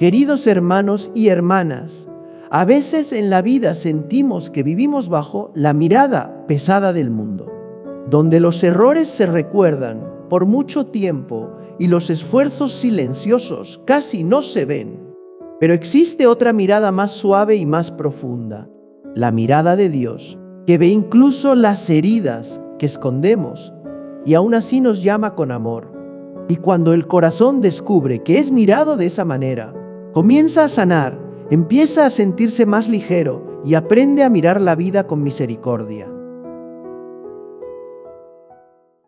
Queridos hermanos y hermanas, a veces en la vida sentimos que vivimos bajo la mirada pesada del mundo, donde los errores se recuerdan por mucho tiempo y los esfuerzos silenciosos casi no se ven. Pero existe otra mirada más suave y más profunda, la mirada de Dios, que ve incluso las heridas que escondemos y aún así nos llama con amor. Y cuando el corazón descubre que es mirado de esa manera, comienza a sanar, empieza a sentirse más ligero y aprende a mirar la vida con misericordia.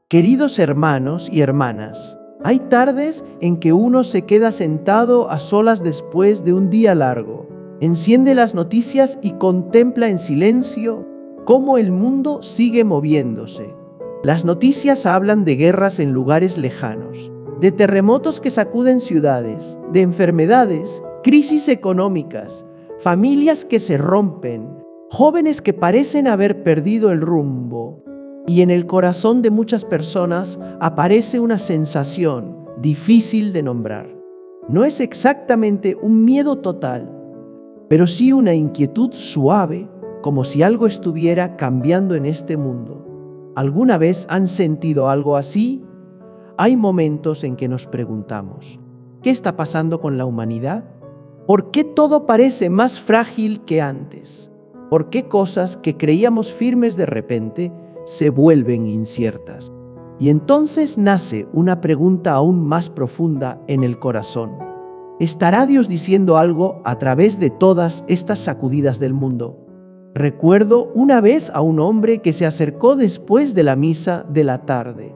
Queridos hermanos y hermanas, hay tardes en que uno se queda sentado a solas después de un día largo, enciende las noticias y contempla en silencio cómo el mundo sigue moviéndose. Las noticias hablan de guerras en lugares lejanos, de terremotos que sacuden ciudades, de enfermedades, crisis económicas, familias que se rompen, jóvenes que parecen haber perdido el rumbo. Y en el corazón de muchas personas aparece una sensación difícil de nombrar. No es exactamente un miedo total, pero sí una inquietud suave, como si algo estuviera cambiando en este mundo. ¿Alguna vez han sentido algo así? Hay momentos en que nos preguntamos, ¿qué está pasando con la humanidad? ¿Por qué todo parece más frágil que antes? ¿Por qué cosas que creíamos firmes de repente se vuelven inciertas? Y entonces nace una pregunta aún más profunda en el corazón. ¿Estará Dios diciendo algo a través de todas estas sacudidas del mundo? Recuerdo una vez a un hombre que se acercó después de la misa de la tarde.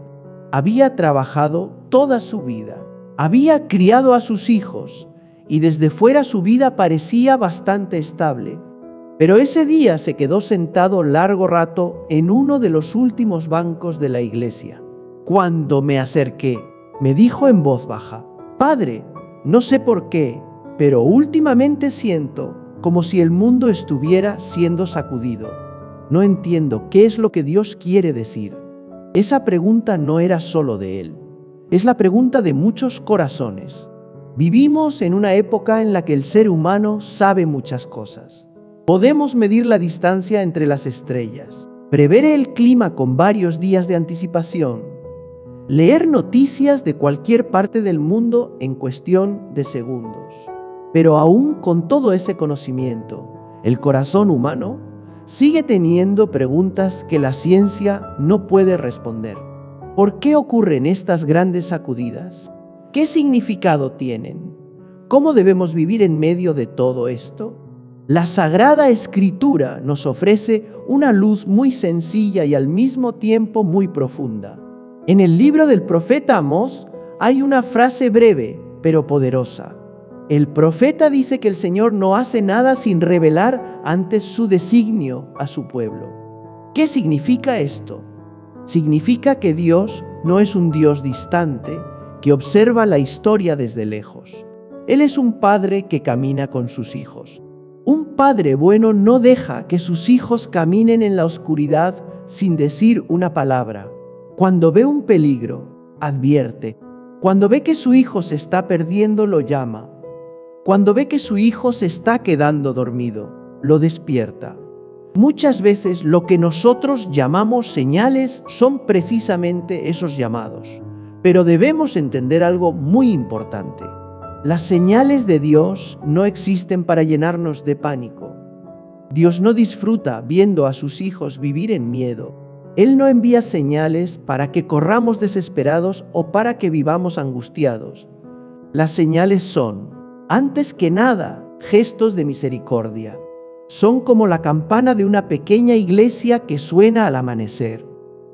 Había trabajado toda su vida, había criado a sus hijos y desde fuera su vida parecía bastante estable. Pero ese día se quedó sentado largo rato en uno de los últimos bancos de la iglesia. Cuando me acerqué, me dijo en voz baja: «Padre, no sé por qué, pero últimamente siento como si el mundo estuviera siendo sacudido. No entiendo qué es lo que Dios quiere decir». Esa pregunta no era solo de él, es la pregunta de muchos corazones. Vivimos en una época en la que el ser humano sabe muchas cosas. Podemos medir la distancia entre las estrellas, prever el clima con varios días de anticipación, leer noticias de cualquier parte del mundo en cuestión de segundos. Pero aún con todo ese conocimiento, el corazón humano sigue teniendo preguntas que la ciencia no puede responder. ¿Por qué ocurren estas grandes sacudidas? ¿Qué significado tienen? ¿Cómo debemos vivir en medio de todo esto? La Sagrada Escritura nos ofrece una luz muy sencilla y al mismo tiempo muy profunda. En el libro del profeta Amós hay una frase breve pero poderosa. El profeta dice que el Señor no hace nada sin revelar antes su designio a su pueblo. ¿Qué significa esto? Significa que Dios no es un Dios distante que observa la historia desde lejos. Él es un padre que camina con sus hijos. Un padre bueno no deja que sus hijos caminen en la oscuridad sin decir una palabra. Cuando ve un peligro, advierte. Cuando ve que su hijo se está perdiendo, lo llama. Cuando ve que su hijo se está quedando dormido, lo despierta. Muchas veces lo que nosotros llamamos señales son precisamente esos llamados. Pero debemos entender algo muy importante. Las señales de Dios no existen para llenarnos de pánico. Dios no disfruta viendo a sus hijos vivir en miedo. Él no envía señales para que corramos desesperados o para que vivamos angustiados. Las señales son, antes que nada, gestos de misericordia. Son como la campana de una pequeña iglesia que suena al amanecer.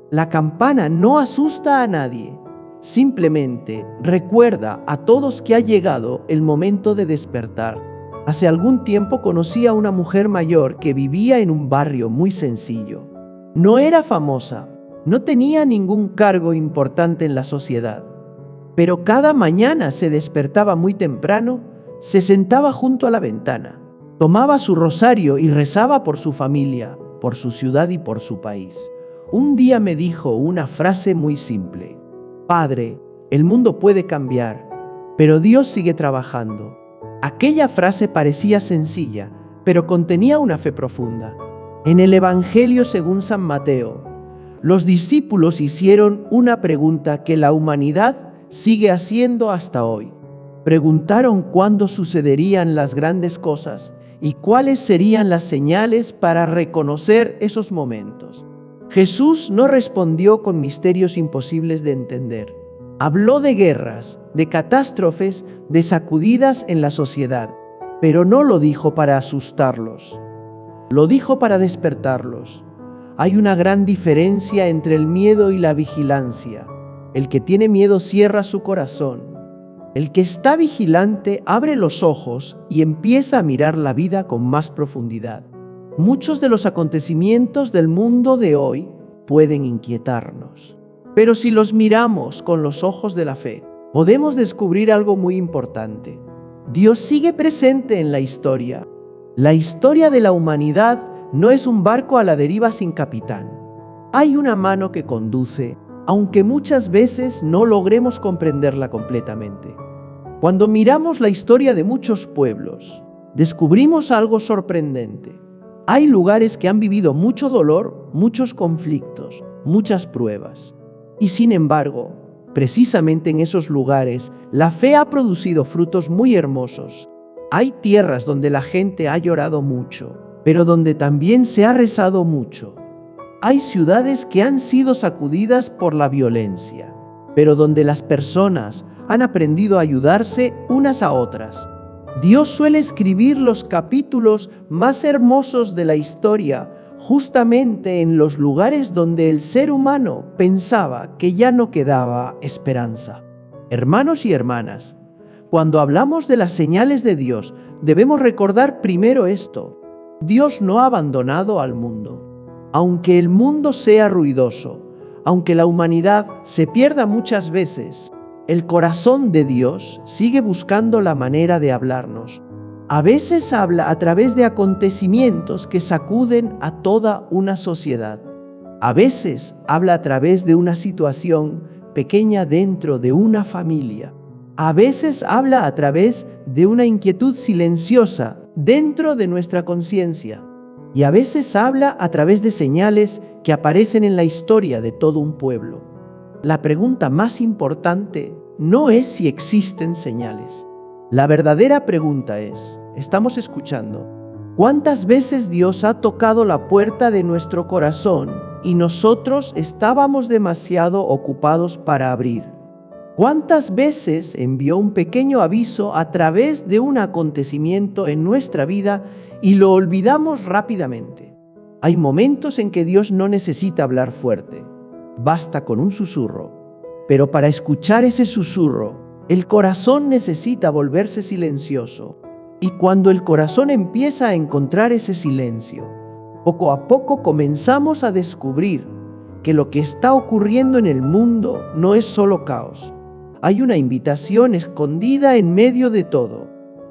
La campana no asusta a nadie, simplemente recuerda a todos que ha llegado el momento de despertar. Hace algún tiempo conocí a una mujer mayor que vivía en un barrio muy sencillo. No era famosa, no tenía ningún cargo importante en la sociedad, pero cada mañana se despertaba muy temprano, se sentaba junto a la ventana, tomaba su rosario y rezaba por su familia, por su ciudad y por su país. Un día me dijo una frase muy simple: «Padre, el mundo puede cambiar, pero Dios sigue trabajando. Aquella frase parecía sencilla, pero contenía una fe profunda. En el Evangelio según San Mateo, los discípulos hicieron una pregunta que la humanidad sigue haciendo hasta hoy. Preguntaron cuándo sucederían las grandes cosas y cuáles serían las señales para reconocer esos momentos. Jesús no respondió con misterios imposibles de entender. Habló de guerras, de catástrofes, de sacudidas en la sociedad, pero no lo dijo para asustarlos. Lo dijo para despertarlos. Hay una gran diferencia entre el miedo y la vigilancia. El que tiene miedo cierra su corazón. El que está vigilante abre los ojos y empieza a mirar la vida con más profundidad. Muchos de los acontecimientos del mundo de hoy pueden inquietarnos, pero si los miramos con los ojos de la fe, podemos descubrir algo muy importante. Dios sigue presente en la historia. La historia de la humanidad no es un barco a la deriva sin capitán. Hay una mano que conduce, aunque muchas veces no logremos comprenderla completamente. Cuando miramos la historia de muchos pueblos, descubrimos algo sorprendente. Hay lugares que han vivido mucho dolor, muchos conflictos, muchas pruebas. Y sin embargo, precisamente en esos lugares, la fe ha producido frutos muy hermosos. Hay tierras donde la gente ha llorado mucho, pero donde también se ha rezado mucho. Hay ciudades que han sido sacudidas por la violencia, pero donde las personas han aprendido a ayudarse unas a otras. Dios suele escribir los capítulos más hermosos de la historia justamente en los lugares donde el ser humano pensaba que ya no quedaba esperanza. Hermanos y hermanas, cuando hablamos de las señales de Dios, debemos recordar primero esto: Dios no ha abandonado al mundo. Aunque el mundo sea ruidoso, aunque la humanidad se pierda muchas veces, el corazón de Dios sigue buscando la manera de hablarnos. A veces habla a través de acontecimientos que sacuden a toda una sociedad. A veces habla a través de una situación pequeña dentro de una familia. A veces habla a través de una inquietud silenciosa dentro de nuestra conciencia. Y a veces habla a través de señales que aparecen en la historia de todo un pueblo. La pregunta más importante no es si existen señales. La verdadera pregunta es, ¿estamos escuchando? ¿Cuántas veces Dios ha tocado la puerta de nuestro corazón y nosotros estábamos demasiado ocupados para abrir? ¿Cuántas veces envió un pequeño aviso a través de un acontecimiento en nuestra vida y lo olvidamos rápidamente? Hay momentos en que Dios no necesita hablar fuerte. Basta con un susurro. Pero para escuchar ese susurro, el corazón necesita volverse silencioso. Y cuando el corazón empieza a encontrar ese silencio, poco a poco comenzamos a descubrir que lo que está ocurriendo en el mundo no es solo caos. Hay una invitación escondida en medio de todo.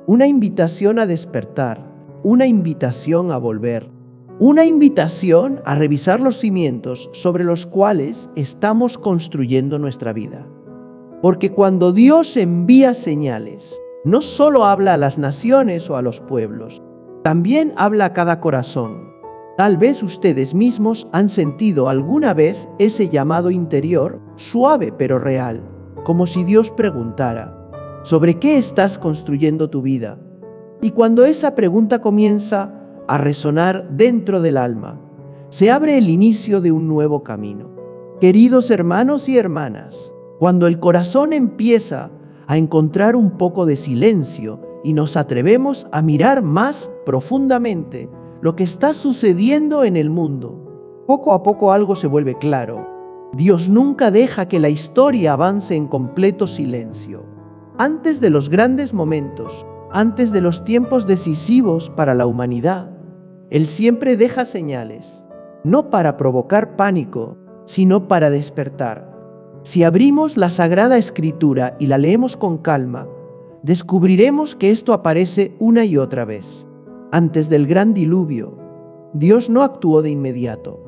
Una invitación a despertar. Una invitación a volver. Una invitación a revisar los cimientos sobre los cuales estamos construyendo nuestra vida. Porque cuando Dios envía señales, no solo habla a las naciones o a los pueblos, también habla a cada corazón. Tal vez ustedes mismos han sentido alguna vez ese llamado interior, suave pero real, como si Dios preguntara, ¿sobre qué estás construyendo tu vida? Y cuando esa pregunta comienza a resonar dentro del alma, se abre el inicio de un nuevo camino. Queridos hermanos y hermanas, cuando el corazón empieza a encontrar un poco de silencio y nos atrevemos a mirar más profundamente lo que está sucediendo en el mundo, poco a poco algo se vuelve claro. Dios nunca deja que la historia avance en completo silencio. Antes de los grandes momentos, antes de los tiempos decisivos para la humanidad, Él siempre deja señales, no para provocar pánico, sino para despertar. Si abrimos la Sagrada Escritura y la leemos con calma, descubriremos que esto aparece una y otra vez. Antes del gran diluvio, Dios no actuó de inmediato.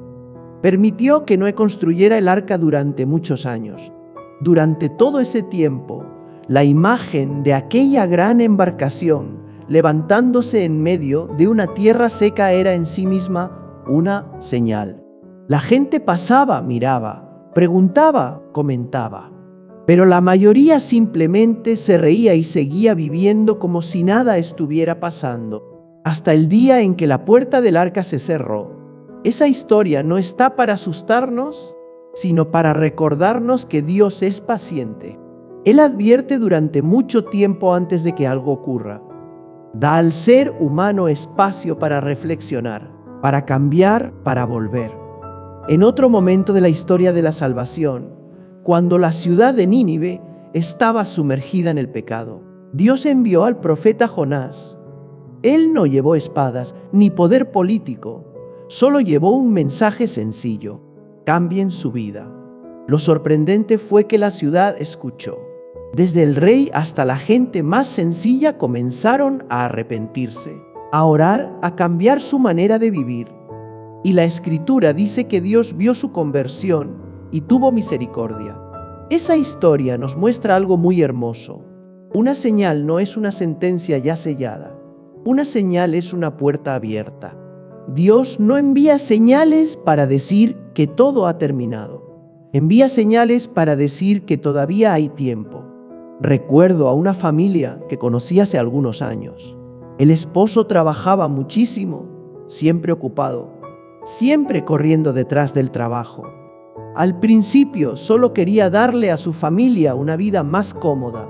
Permitió que Noé construyera el arca durante muchos años. Durante todo ese tiempo, la imagen de aquella gran embarcación levantándose en medio de una tierra seca era en sí misma una señal. La gente pasaba, miraba, preguntaba, comentaba. Pero la mayoría simplemente se reía y seguía viviendo como si nada estuviera pasando, hasta el día en que la puerta del arca se cerró. Esa historia no está para asustarnos, sino para recordarnos que Dios es paciente. Él advierte durante mucho tiempo antes de que algo ocurra. Da al ser humano espacio para reflexionar, para cambiar, para volver. En otro momento de la historia de la salvación, cuando la ciudad de Nínive estaba sumergida en el pecado, Dios envió al profeta Jonás. Él no llevó espadas ni poder político, solo llevó un mensaje sencillo: cambien su vida. Lo sorprendente fue que la ciudad escuchó. Desde el rey hasta la gente más sencilla comenzaron a arrepentirse, a orar, a cambiar su manera de vivir. Y la Escritura dice que Dios vio su conversión y tuvo misericordia. Esa historia nos muestra algo muy hermoso. Una señal no es una sentencia ya sellada. Una señal es una puerta abierta. Dios no envía señales para decir que todo ha terminado. Envía señales para decir que todavía hay tiempo. Recuerdo a una familia que conocí hace algunos años. El esposo trabajaba muchísimo, siempre ocupado, siempre corriendo detrás del trabajo. Al principio solo quería darle a su familia una vida más cómoda,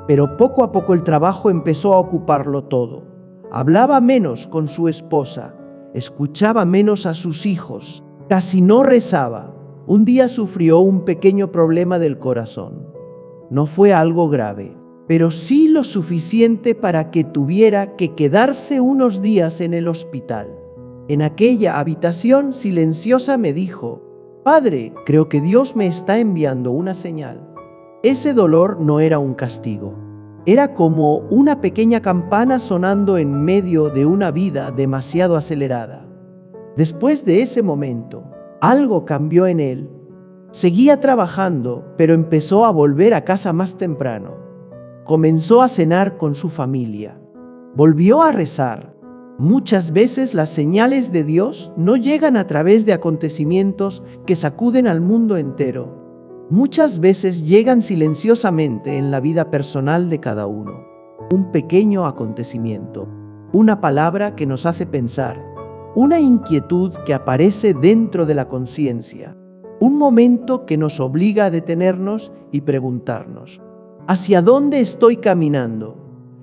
pero poco a poco el trabajo empezó a ocuparlo todo. Hablaba menos con su esposa, escuchaba menos a sus hijos, casi no rezaba. Un día sufrió un pequeño problema del corazón. No fue algo grave, pero sí lo suficiente para que tuviera que quedarse unos días en el hospital. En aquella habitación silenciosa me dijo: «Padre, creo que Dios me está enviando una señal». Ese dolor no era un castigo. Era como una pequeña campana sonando en medio de una vida demasiado acelerada. Después de ese momento, algo cambió en él. Seguía trabajando, pero empezó a volver a casa más temprano. Comenzó a cenar con su familia. Volvió a rezar. Muchas veces las señales de Dios no llegan a través de acontecimientos que sacuden al mundo entero. Muchas veces llegan silenciosamente en la vida personal de cada uno. Un pequeño acontecimiento, una palabra que nos hace pensar, una inquietud que aparece dentro de la conciencia, un momento que nos obliga a detenernos y preguntarnos: ¿hacia dónde estoy caminando?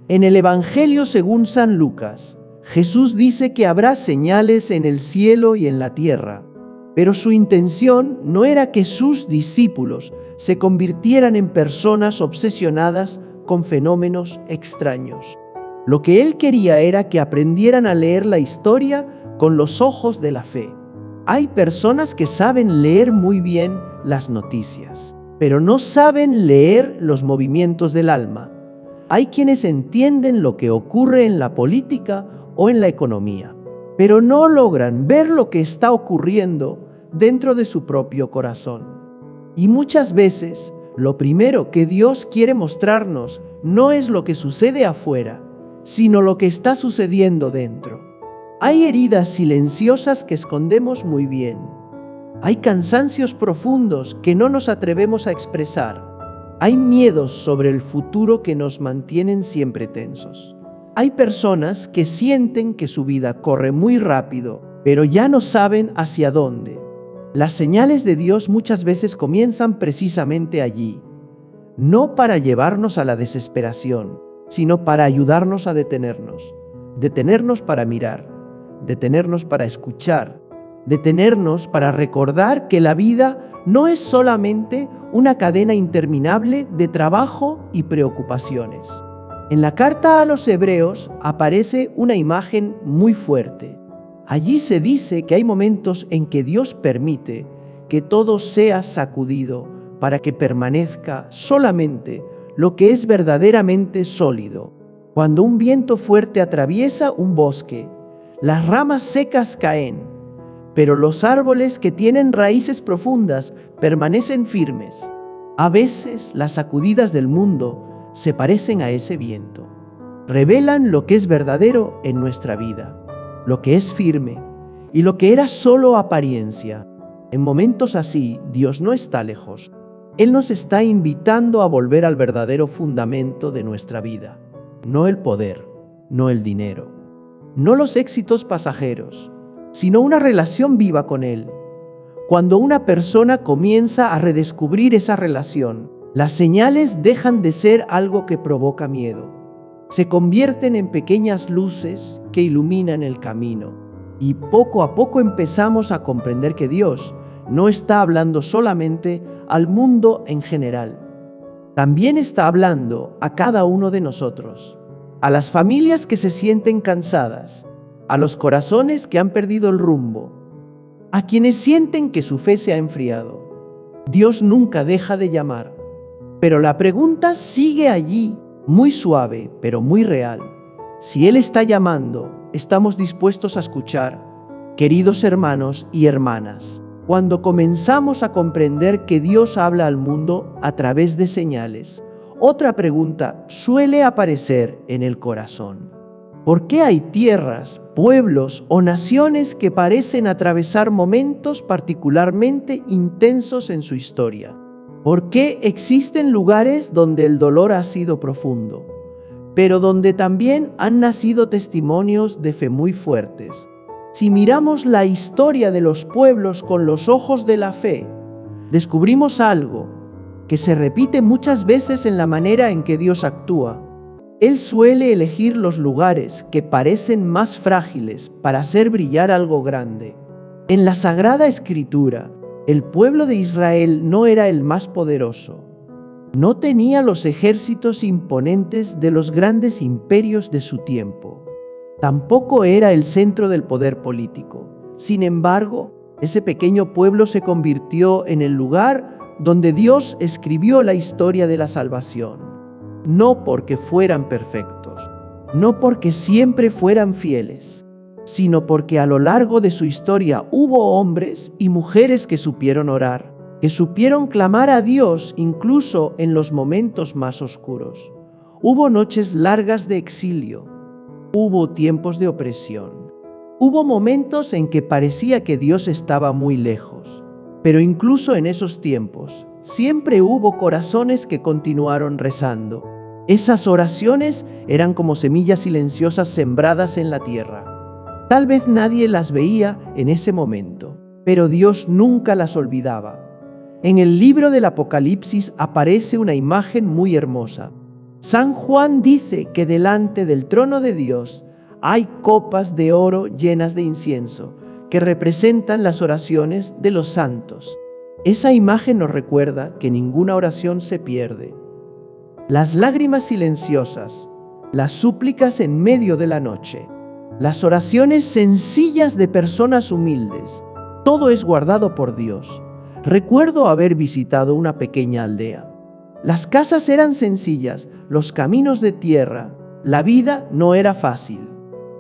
En el Evangelio según San Lucas, Jesús dice que habrá señales en el cielo y en la tierra, pero su intención no era que sus discípulos se convirtieran en personas obsesionadas con fenómenos extraños. Lo que él quería era que aprendieran a leer la historia con los ojos de la fe. Hay personas que saben leer muy bien las noticias, pero no saben leer los movimientos del alma. Hay quienes entienden lo que ocurre en la política o en la economía, pero no logran ver lo que está ocurriendo dentro de su propio corazón. Y muchas veces, lo primero que Dios quiere mostrarnos no es lo que sucede afuera, sino lo que está sucediendo dentro. Hay heridas silenciosas que escondemos muy bien. Hay cansancios profundos que no nos atrevemos a expresar. Hay miedos sobre el futuro que nos mantienen siempre tensos. Hay personas que sienten que su vida corre muy rápido, pero ya no saben hacia dónde. Las señales de Dios muchas veces comienzan precisamente allí, no para llevarnos a la desesperación, sino para ayudarnos a detenernos para mirar, detenernos para escuchar, detenernos para recordar que la vida no es solamente una cadena interminable de trabajo y preocupaciones. En la carta a los Hebreos aparece una imagen muy fuerte. Allí se dice que hay momentos en que Dios permite que todo sea sacudido para que permanezca solamente lo que es verdaderamente sólido. Cuando un viento fuerte atraviesa un bosque, las ramas secas caen, pero los árboles que tienen raíces profundas permanecen firmes. A veces las sacudidas del mundo se parecen a ese viento. revelan lo que es verdadero en nuestra vida, lo que es firme y lo que era solo apariencia. En momentos así, Dios no está lejos. Él nos está invitando a volver al verdadero fundamento de nuestra vida, no el poder, no el dinero, no los éxitos pasajeros, sino una relación viva con Él. Cuando una persona comienza a redescubrir esa relación, las señales dejan de ser algo que provoca miedo. Se convierten en pequeñas luces que iluminan el camino. Y poco a poco empezamos a comprender que Dios no está hablando solamente al mundo en general. También está hablando a cada uno de nosotros, a las familias que se sienten cansadas, a los corazones que han perdido el rumbo, a quienes sienten que su fe se ha enfriado. Dios nunca deja de llamar, pero la pregunta sigue allí, muy suave, pero muy real. Si Él está llamando, ¿estamos dispuestos a escuchar? Queridos hermanos y hermanas, cuando comenzamos a comprender que Dios habla al mundo a través de señales, otra pregunta suele aparecer en el corazón. ¿Por qué hay tierras, pueblos o naciones que parecen atravesar momentos particularmente intensos en su historia? ¿Por qué existen lugares donde el dolor ha sido profundo, pero donde también han nacido testimonios de fe muy fuertes? Si miramos la historia de los pueblos con los ojos de la fe, descubrimos algo que se repite muchas veces en la manera en que Dios actúa. Él suele elegir los lugares que parecen más frágiles para hacer brillar algo grande. En la Sagrada Escritura, el pueblo de Israel no era el más poderoso. No tenía los ejércitos imponentes de los grandes imperios de su tiempo. Tampoco era el centro del poder político. Sin embargo, ese pequeño pueblo se convirtió en el lugar donde Dios escribió la historia de la salvación. No porque fueran perfectos, no porque siempre fueran fieles, sino porque a lo largo de su historia hubo hombres y mujeres que supieron orar, que supieron clamar a Dios incluso en los momentos más oscuros. Hubo noches largas de exilio. Hubo tiempos de opresión. Hubo momentos en que parecía que Dios estaba muy lejos. Pero incluso en esos tiempos, siempre hubo corazones que continuaron rezando. Esas oraciones eran como semillas silenciosas sembradas en la tierra. Tal vez nadie las veía en ese momento, pero Dios nunca las olvidaba. En el libro del Apocalipsis aparece una imagen muy hermosa. San Juan dice que delante del trono de Dios hay copas de oro llenas de incienso, que representan las oraciones de los santos. Esa imagen nos recuerda que ninguna oración se pierde. Las lágrimas silenciosas, las súplicas en medio de la noche, las oraciones sencillas de personas humildes, todo es guardado por Dios. Recuerdo haber visitado una pequeña aldea. Las casas eran sencillas, los caminos de tierra, la vida no era fácil.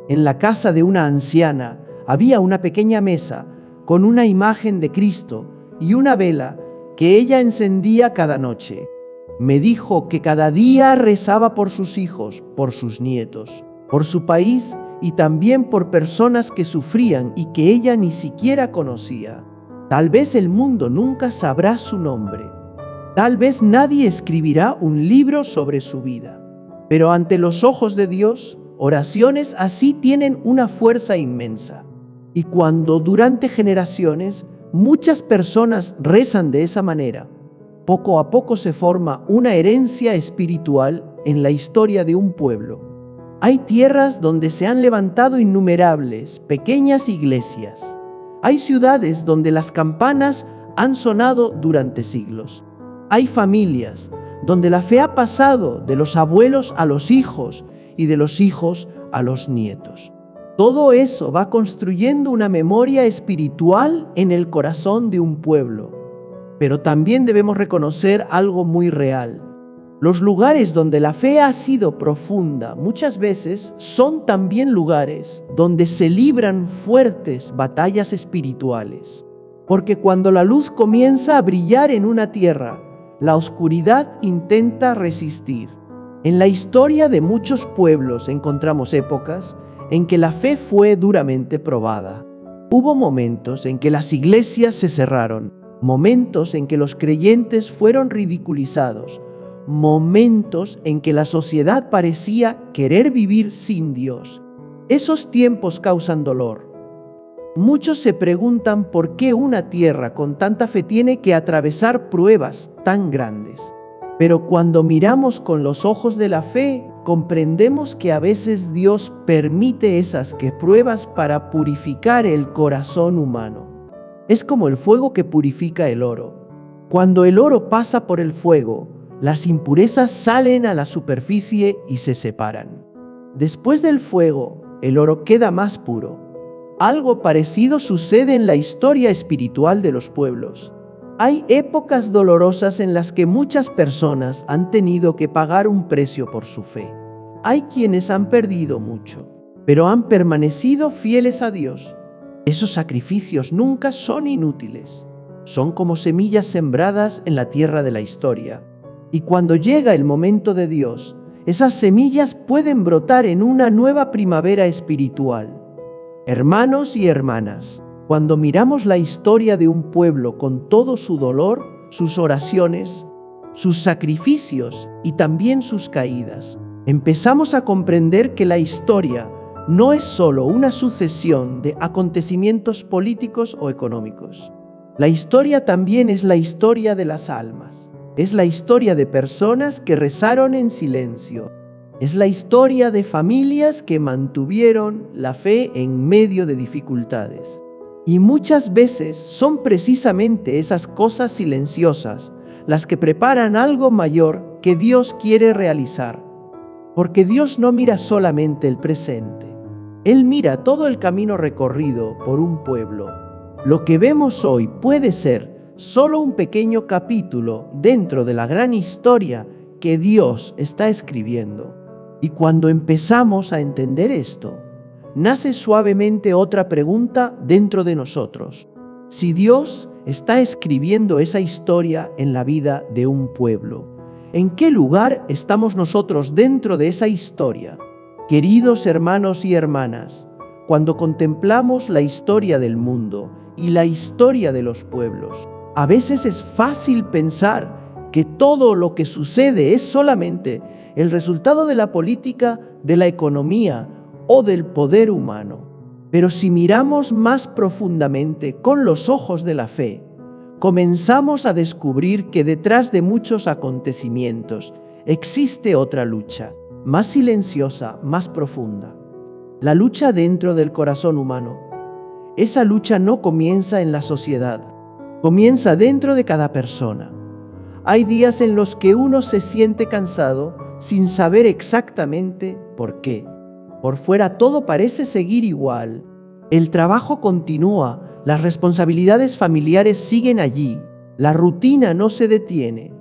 En la casa de una anciana había una pequeña mesa con una imagen de Cristo y una vela que ella encendía cada noche. Me dijo que cada día rezaba por sus hijos, por sus nietos, por su país y también por personas que sufrían y que ella ni siquiera conocía. Tal vez el mundo nunca sabrá su nombre. Tal vez nadie escribirá un libro sobre su vida, pero ante los ojos de Dios, oraciones así tienen una fuerza inmensa. Y cuando durante generaciones muchas personas rezan de esa manera, poco a poco se forma una herencia espiritual en la historia de un pueblo. Hay tierras donde se han levantado innumerables pequeñas iglesias. Hay ciudades donde las campanas han sonado durante siglos. Hay familias donde la fe ha pasado de los abuelos a los hijos y de los hijos a los nietos. Todo eso va construyendo una memoria espiritual en el corazón de un pueblo. Pero también debemos reconocer algo muy real. Los lugares donde la fe ha sido profunda muchas veces son también lugares donde se libran fuertes batallas espirituales. Porque cuando la luz comienza a brillar en una tierra, la oscuridad intenta resistir. En la historia de muchos pueblos encontramos épocas en que la fe fue duramente probada. Hubo momentos en que las iglesias se cerraron, momentos en que los creyentes fueron ridiculizados, momentos en que la sociedad parecía querer vivir sin Dios. Esos tiempos causan dolor. Muchos se preguntan por qué una tierra con tanta fe tiene que atravesar pruebas tan grandes. Pero cuando miramos con los ojos de la fe, comprendemos que a veces Dios permite esas pruebas para purificar el corazón humano. Es como el fuego que purifica el oro. Cuando el oro pasa por el fuego, las impurezas salen a la superficie y se separan. Después del fuego, el oro queda más puro. Algo parecido sucede en la historia espiritual de los pueblos. Hay épocas dolorosas en las que muchas personas han tenido que pagar un precio por su fe. Hay quienes han perdido mucho, pero han permanecido fieles a Dios. Esos sacrificios nunca son inútiles. Son como semillas sembradas en la tierra de la historia. Y cuando llega el momento de Dios, esas semillas pueden brotar en una nueva primavera espiritual. Hermanos y hermanas, cuando miramos la historia de un pueblo con todo su dolor, sus oraciones, sus sacrificios y también sus caídas, empezamos a comprender que la historia no es solo una sucesión de acontecimientos políticos o económicos. La historia también es la historia de las almas. Es la historia de personas que rezaron en silencio. Es la historia de familias que mantuvieron la fe en medio de dificultades. Y muchas veces son precisamente esas cosas silenciosas las que preparan algo mayor que Dios quiere realizar. Porque Dios no mira solamente el presente. Él mira todo el camino recorrido por un pueblo. Lo que vemos hoy puede ser solo un pequeño capítulo dentro de la gran historia que Dios está escribiendo. Y cuando empezamos a entender esto, nace suavemente otra pregunta dentro de nosotros. Si Dios está escribiendo esa historia en la vida de un pueblo, ¿en qué lugar estamos nosotros dentro de esa historia? Queridos hermanos y hermanas, cuando contemplamos la historia del mundo y la historia de los pueblos, a veces es fácil pensar que todo lo que sucede es solamente el resultado de la política, de la economía o del poder humano. Pero si miramos más profundamente con los ojos de la fe, comenzamos a descubrir que detrás de muchos acontecimientos existe otra lucha, más silenciosa, más profunda. La lucha dentro del corazón humano. Esa lucha no comienza en la sociedad, comienza dentro de cada persona. Hay días en los que uno se siente cansado sin saber exactamente por qué. Por fuera todo parece seguir igual. El trabajo continúa, las responsabilidades familiares siguen allí, la rutina no se detiene,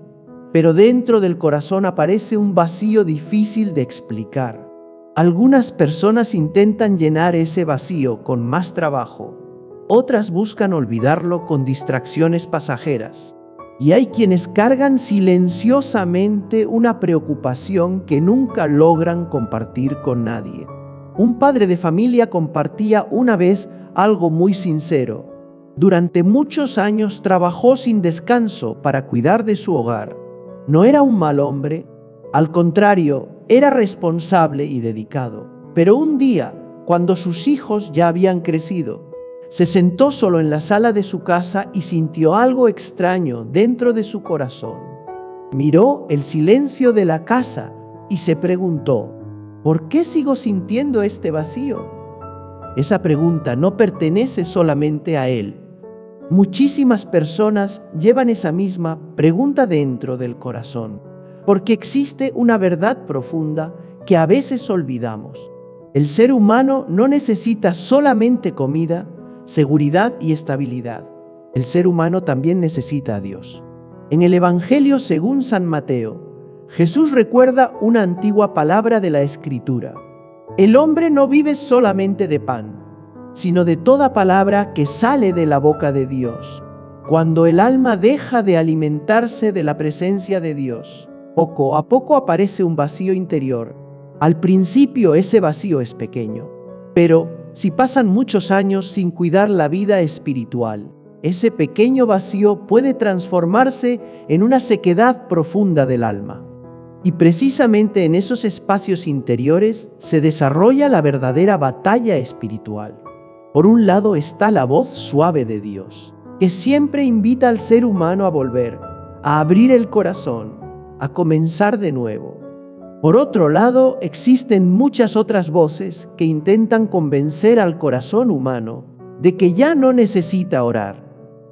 pero dentro del corazón aparece un vacío difícil de explicar. Algunas personas intentan llenar ese vacío con más trabajo, otras buscan olvidarlo con distracciones pasajeras. Y hay quienes cargan silenciosamente una preocupación que nunca logran compartir con nadie. Un padre de familia compartía una vez algo muy sincero. Durante muchos años trabajó sin descanso para cuidar de su hogar. No era un mal hombre, al contrario, era responsable y dedicado. Pero un día, cuando sus hijos ya habían crecido, se sentó solo en la sala de su casa y sintió algo extraño dentro de su corazón. Miró el silencio de la casa y se preguntó, ¿por qué sigo sintiendo este vacío? Esa pregunta no pertenece solamente a él. Muchísimas personas llevan esa misma pregunta dentro del corazón, porque existe una verdad profunda que a veces olvidamos. El ser humano no necesita solamente comida, seguridad y estabilidad. El ser humano también necesita a Dios. En el Evangelio según San Mateo, Jesús recuerda una antigua palabra de la Escritura. El hombre no vive solamente de pan, sino de toda palabra que sale de la boca de Dios. Cuando el alma deja de alimentarse de la presencia de Dios, Poco a poco aparece un vacío interior. Al principio ese vacío es pequeño, pero si pasan muchos años sin cuidar la vida espiritual, ese pequeño vacío puede transformarse en una sequedad profunda del alma. Y precisamente en esos espacios interiores se desarrolla la verdadera batalla espiritual. Por un lado está la voz suave de Dios, que siempre invita al ser humano a volver, a abrir el corazón, a comenzar de nuevo. Por otro lado, existen muchas otras voces que intentan convencer al corazón humano de que ya no necesita orar,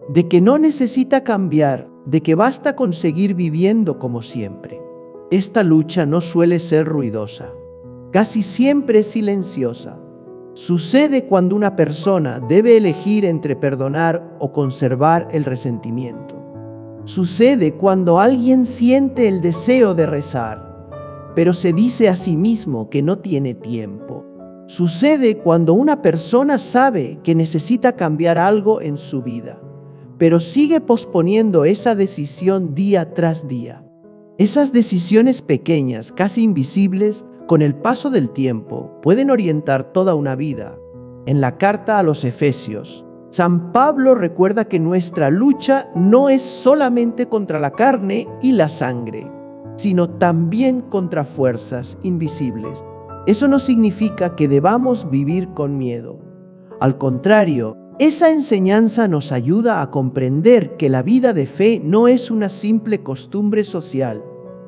de que no necesita cambiar, de que basta con seguir viviendo como siempre. Esta lucha no suele ser ruidosa, casi siempre es silenciosa. Sucede cuando una persona debe elegir entre perdonar o conservar el resentimiento. Sucede cuando alguien siente el deseo de rezar, pero se dice a sí mismo que no tiene tiempo. Sucede cuando una persona sabe que necesita cambiar algo en su vida, pero sigue posponiendo esa decisión día tras día. Esas decisiones pequeñas, casi invisibles, con el paso del tiempo, pueden orientar toda una vida. En la carta a los Efesios, San Pablo recuerda que nuestra lucha no es solamente contra la carne y la sangre, sino también contra fuerzas invisibles. Eso no significa que debamos vivir con miedo. Al contrario, esa enseñanza nos ayuda a comprender que la vida de fe no es una simple costumbre social,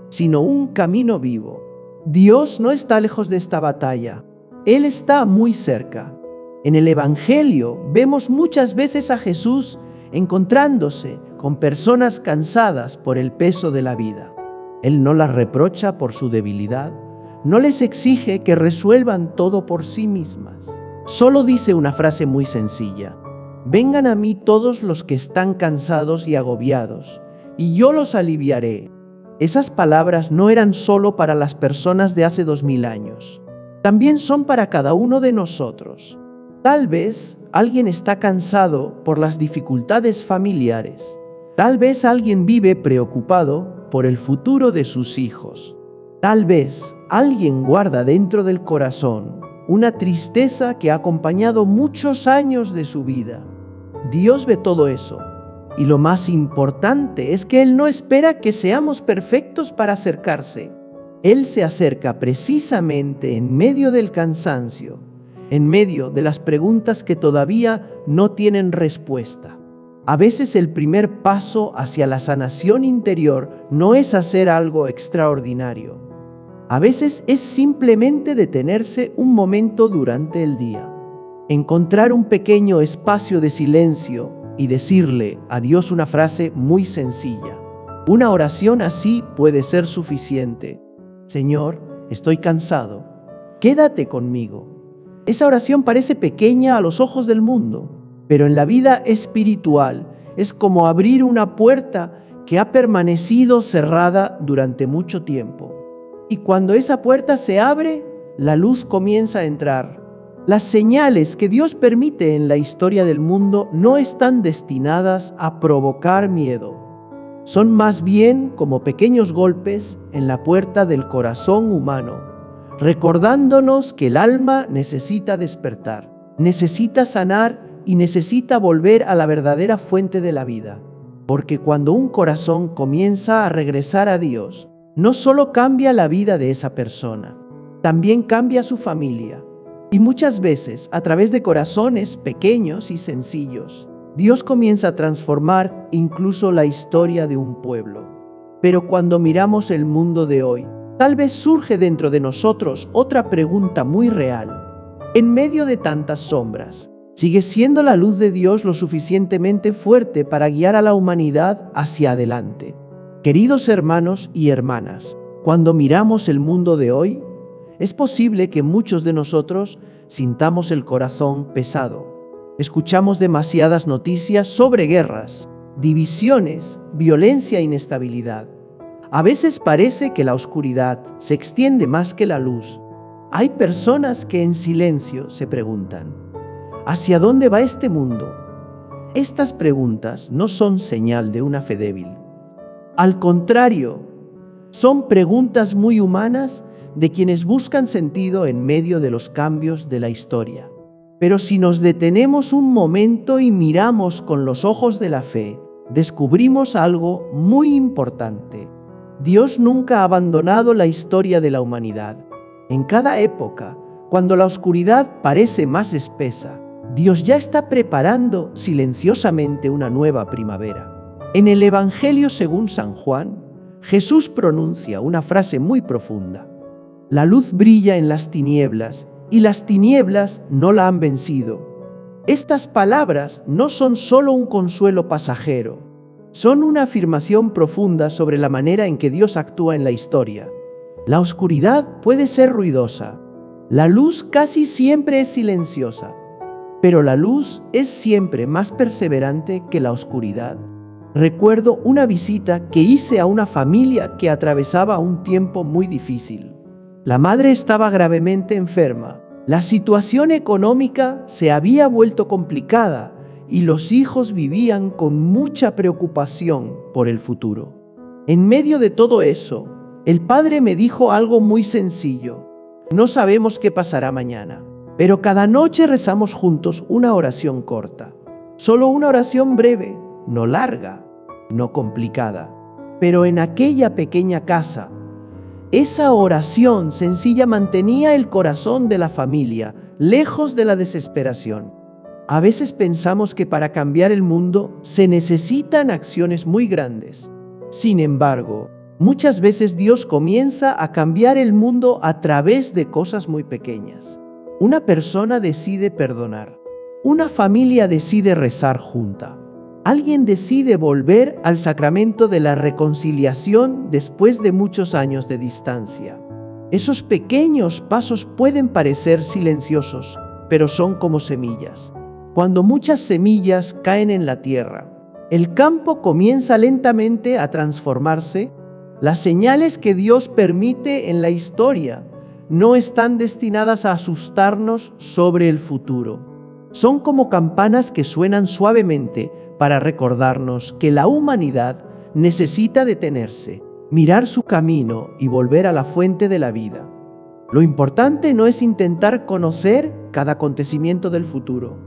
sino un camino vivo. Dios no está lejos de esta batalla, Él está muy cerca. En el Evangelio vemos muchas veces a Jesús encontrándose con personas cansadas por el peso de la vida. Él no las reprocha por su debilidad, no les exige que resuelvan todo por sí mismas. Solo dice una frase muy sencilla: vengan a mí todos los que están cansados y agobiados, y yo los aliviaré. Esas palabras no eran solo para las personas de hace 2000 años, también son para cada uno de nosotros. Tal vez alguien está cansado por las dificultades familiares. Tal vez alguien vive preocupado por el futuro de sus hijos. Tal vez alguien guarda dentro del corazón una tristeza que ha acompañado muchos años de su vida. Dios ve todo eso. Y lo más importante es que Él no espera que seamos perfectos para acercarse. Él se acerca precisamente en medio del cansancio, en medio de las preguntas que todavía no tienen respuesta. A veces el primer paso hacia la sanación interior no es hacer algo extraordinario. A veces es simplemente detenerse un momento durante el día, encontrar un pequeño espacio de silencio y decirle a Dios una frase muy sencilla. Una oración así puede ser suficiente. Señor, estoy cansado, quédate conmigo. Esa oración parece pequeña a los ojos del mundo, pero en la vida espiritual es como abrir una puerta que ha permanecido cerrada durante mucho tiempo. Y cuando esa puerta se abre, la luz comienza a entrar. Las señales que Dios permite en la historia del mundo no están destinadas a provocar miedo. Son más bien como pequeños golpes en la puerta del corazón humano, recordándonos que el alma necesita despertar, necesita sanar y necesita volver a la verdadera fuente de la vida. Porque cuando un corazón comienza a regresar a Dios, no solo cambia la vida de esa persona, también cambia su familia. Y muchas veces, a través de corazones pequeños y sencillos, Dios comienza a transformar incluso la historia de un pueblo. Pero cuando miramos el mundo de hoy, tal vez surge dentro de nosotros otra pregunta muy real. En medio de tantas sombras, ¿sigue siendo la luz de Dios lo suficientemente fuerte para guiar a la humanidad hacia adelante? Queridos hermanos y hermanas, cuando miramos el mundo de hoy, es posible que muchos de nosotros sintamos el corazón pesado. Escuchamos demasiadas noticias sobre guerras, divisiones, violencia e inestabilidad. A veces parece que la oscuridad se extiende más que la luz. Hay personas que en silencio se preguntan: ¿hacia dónde va este mundo? Estas preguntas no son señal de una fe débil. Al contrario, Son preguntas muy humanas de quienes buscan sentido en medio de los cambios de la historia. Pero si nos detenemos un momento y miramos con los ojos de la fe, descubrimos algo muy importante. Dios nunca ha abandonado la historia de la humanidad. En cada época, cuando la oscuridad parece más espesa, Dios ya está preparando silenciosamente una nueva primavera. En el Evangelio según San Juan, Jesús pronuncia una frase muy profunda. La luz brilla en las tinieblas y las tinieblas no la han vencido. Estas palabras no son solo un consuelo pasajero, son una afirmación profunda sobre la manera en que Dios actúa en la historia. La oscuridad puede ser ruidosa, la luz casi siempre es silenciosa, pero la luz es siempre más perseverante que la oscuridad. Recuerdo una visita que hice a una familia que atravesaba un tiempo muy difícil. La madre estaba gravemente enferma, la situación económica se había vuelto complicada y los hijos vivían con mucha preocupación por el futuro. En medio de todo eso, el padre me dijo algo muy sencillo. No sabemos qué pasará mañana, pero cada noche rezamos juntos una oración corta. Solo una oración breve, no larga, no complicada. Pero en aquella pequeña casa, esa oración sencilla mantenía el corazón de la familia lejos de la desesperación. A veces pensamos que para cambiar el mundo se necesitan acciones muy grandes. Sin embargo, muchas veces Dios comienza a cambiar el mundo a través de cosas muy pequeñas. Una persona decide perdonar. Una familia decide rezar junta. Alguien decide volver al sacramento de la reconciliación después de muchos años de distancia. Esos pequeños pasos pueden parecer silenciosos, pero son como semillas. Cuando muchas semillas caen en la tierra, el campo comienza lentamente a transformarse. Las señales que Dios permite en la historia no están destinadas a asustarnos sobre el futuro. Son como campanas que suenan suavemente para recordarnos que la humanidad necesita detenerse, mirar su camino y volver a la fuente de la vida. Lo importante no es intentar conocer cada acontecimiento del futuro.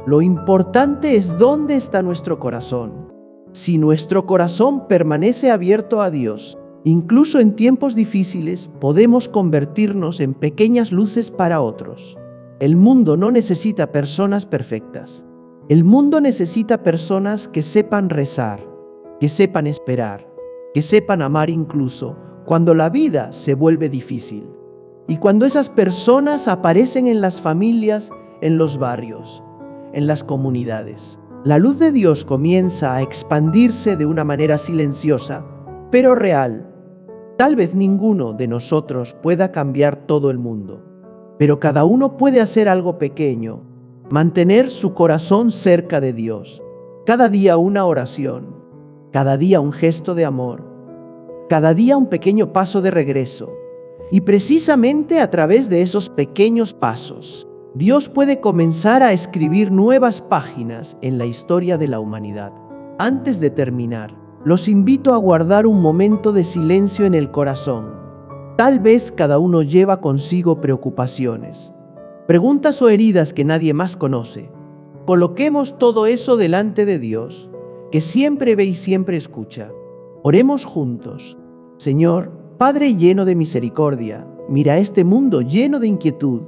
Lo importante es dónde está nuestro corazón. Si nuestro corazón permanece abierto a Dios, incluso en tiempos difíciles, podemos convertirnos en pequeñas luces para otros. El mundo no necesita personas perfectas. El mundo necesita personas que sepan rezar, que sepan esperar, que sepan amar incluso cuando la vida se vuelve difícil. Y cuando esas personas aparecen en las familias, en los barrios, en las comunidades, la luz de Dios comienza a expandirse de una manera silenciosa, pero real. Tal vez ninguno de nosotros pueda cambiar todo el mundo, pero cada uno puede hacer algo pequeño. Mantener su corazón cerca de Dios. Cada día una oración, cada día un gesto de amor, cada día un pequeño paso de regreso. Y precisamente a través de esos pequeños pasos, Dios puede comenzar a escribir nuevas páginas en la historia de la humanidad. Antes de terminar, los invito a guardar un momento de silencio en el corazón. Tal vez cada uno lleva consigo preocupaciones, preguntas o heridas que nadie más conoce. Coloquemos todo eso delante de Dios, que siempre ve y siempre escucha. Oremos juntos. Señor, Padre lleno de misericordia, mira este mundo lleno de inquietud.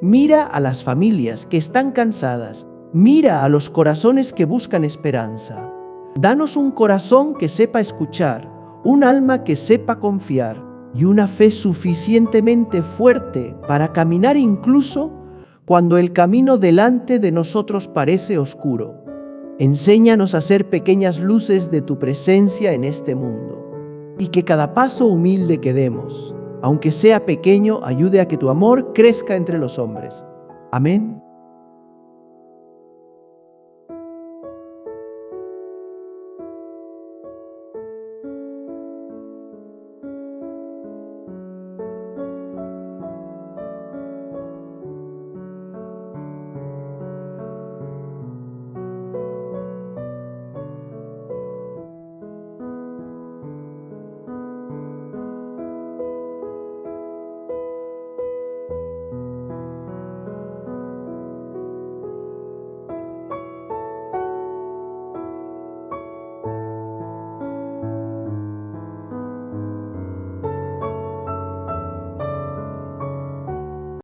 Mira a las familias que están cansadas. Mira a los corazones que buscan esperanza. Danos un corazón que sepa escuchar, un alma que sepa confiar y una fe suficientemente fuerte para caminar incluso cuando el camino delante de nosotros parece oscuro. Enséñanos a ser pequeñas luces de tu presencia en este mundo, y que cada paso humilde que demos, aunque sea pequeño, ayude a que tu amor crezca entre los hombres. Amén.